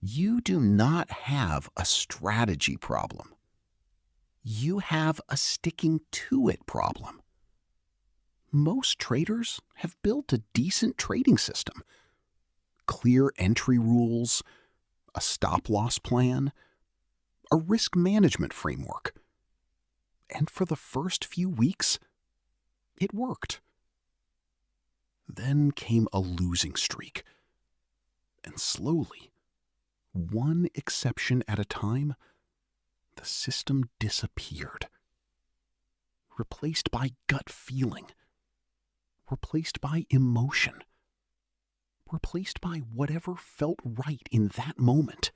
You do not have a strategy problem. You have a sticking to it problem. Most traders have built a decent trading system. Clear entry rules, a stop-loss plan, a risk management framework. And for the first few weeks, it worked. Then came a losing streak. And slowly, one exception at a time, the system disappeared. Replaced by gut feeling. Replaced by emotion. Replaced by whatever felt right in that moment.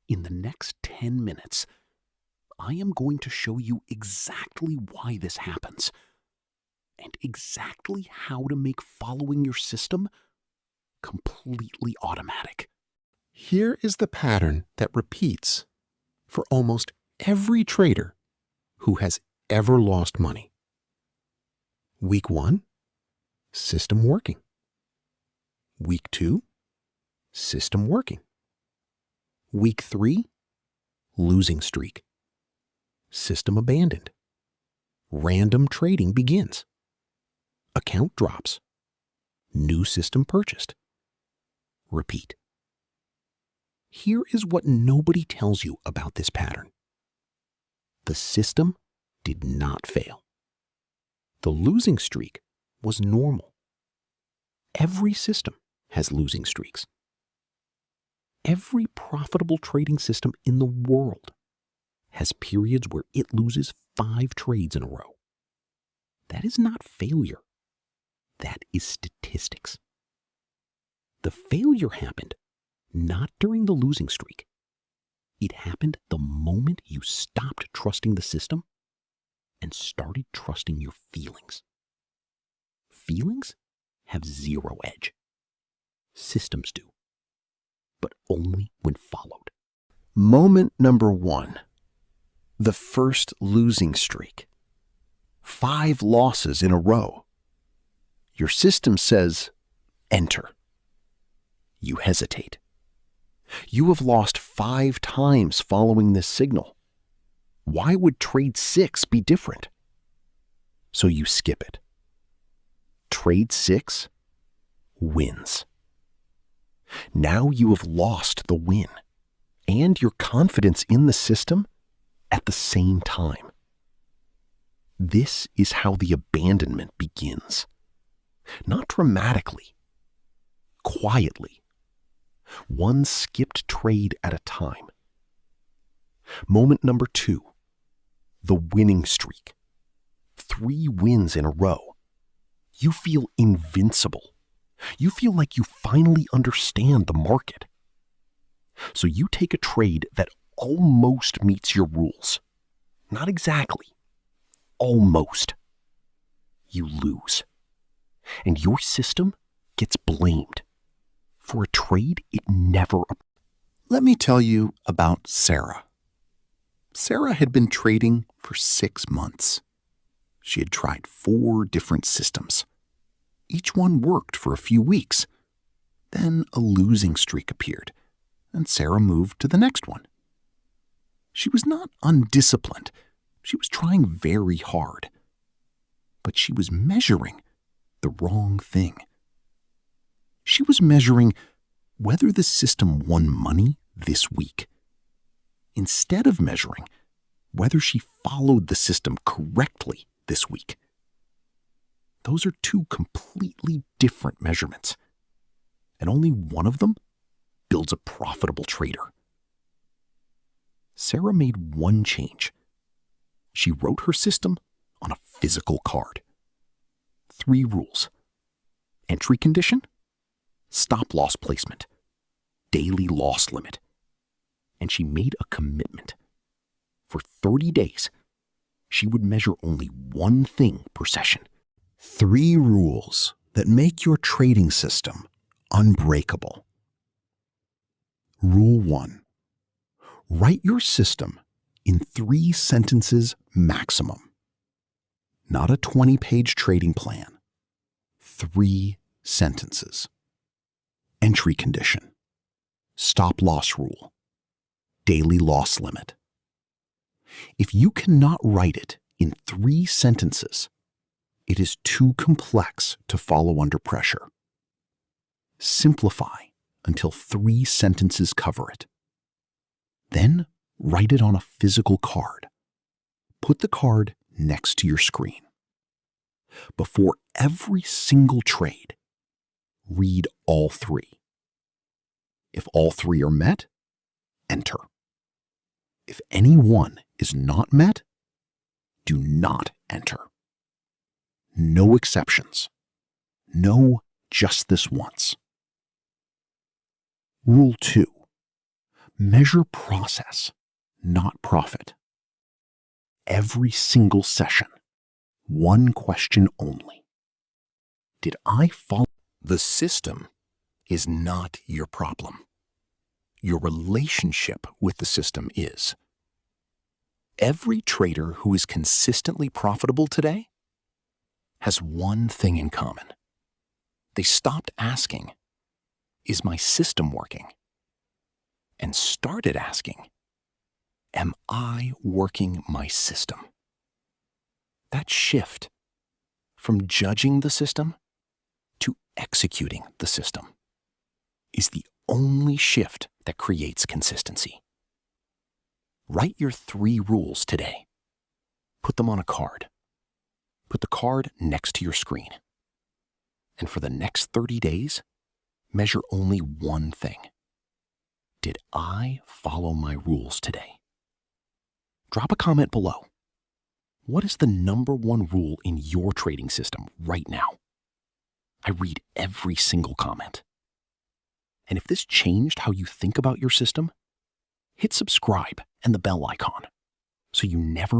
In the next 10 minutes, I am going to show you exactly why this happens and exactly how to make following your system completely automatic. Here is the pattern that repeats for almost every trader who has ever lost money. Week 1, system working. Week 2, system working. Week 3, losing streak. System abandoned. Random trading begins. Account drops. New system purchased. Repeat. Here is what nobody tells you about this pattern. The system did not fail. The losing streak was normal. Every system has losing streaks. Every profitable trading system in the world has periods where it loses 5 trades in a row. That is not failure. That is statistics. The failure happened not during the losing streak. It happened the moment you stopped trusting the system and started trusting your feelings. Feelings have 0 edge. Systems do, but only when followed. Moment number 1. The first losing streak. 5 losses in a row. Your system says, enter. You hesitate. You have lost 5 times following this signal. Why would trade 6 be different? So you skip it. Trade 6 wins. Now you have lost the win and your confidence in the system at the same time. This is how the abandonment begins. Not dramatically, quietly. One skipped trade at a time. Moment number 2, the winning streak. 3 wins in a row. You feel invincible. You feel like you finally understand the market. So you take a trade that almost meets your rules. Not exactly. Almost. You lose. And your system gets blamed for a trade it never. Let me tell you about Sarah. Sarah had been trading for 6 months. She had tried 4 different systems. Each one worked for a few weeks. Then a losing streak appeared, and Sarah moved to the next one. She was not undisciplined. She was trying very hard. But she was measuring the wrong thing. She was measuring whether the system won money this week, instead of measuring whether she followed the system correctly this week. Those are 2 completely different measurements, and only one of them builds a profitable trader. Sarah made one change. She wrote her system on a physical card. 3 rules: entry condition, stop-loss placement, daily loss limit. And she made a commitment. For 30 days, she would measure only one thing per session. 3 rules that make your trading system unbreakable. Rule 1. Write your system in 3 sentences maximum. Not a 20-page trading plan. 3 sentences. Entry condition. stop-loss rule, daily loss limit. If you cannot write it in 3 sentences, it is too complex to follow under pressure. Simplify until 3 sentences cover it. Then write it on a physical card. Put the card next to your screen. Before every single trade, read all 3. If all 3 are met, enter. If any one is not met, do not enter. No exceptions. No, just this once. Rule 2. Measure process, not profit. Every single session, one question only. Did I follow? The system is not your problem. Your relationship with the system is. Every trader who is consistently profitable today has one thing in common. They stopped asking, "Is my system working?" and started asking, "Am I working my system?" That shift from judging the system to executing the system is the only shift that creates consistency. Write your 3 rules today. Put them on a card. Put the card next to your screen. And for the next 30 days, measure only one thing. Did I follow my rules today? Drop a comment below. What is the #1 rule in your trading system right now? I read every single comment. And if this changed how you think about your system, hit subscribe and the bell icon so you never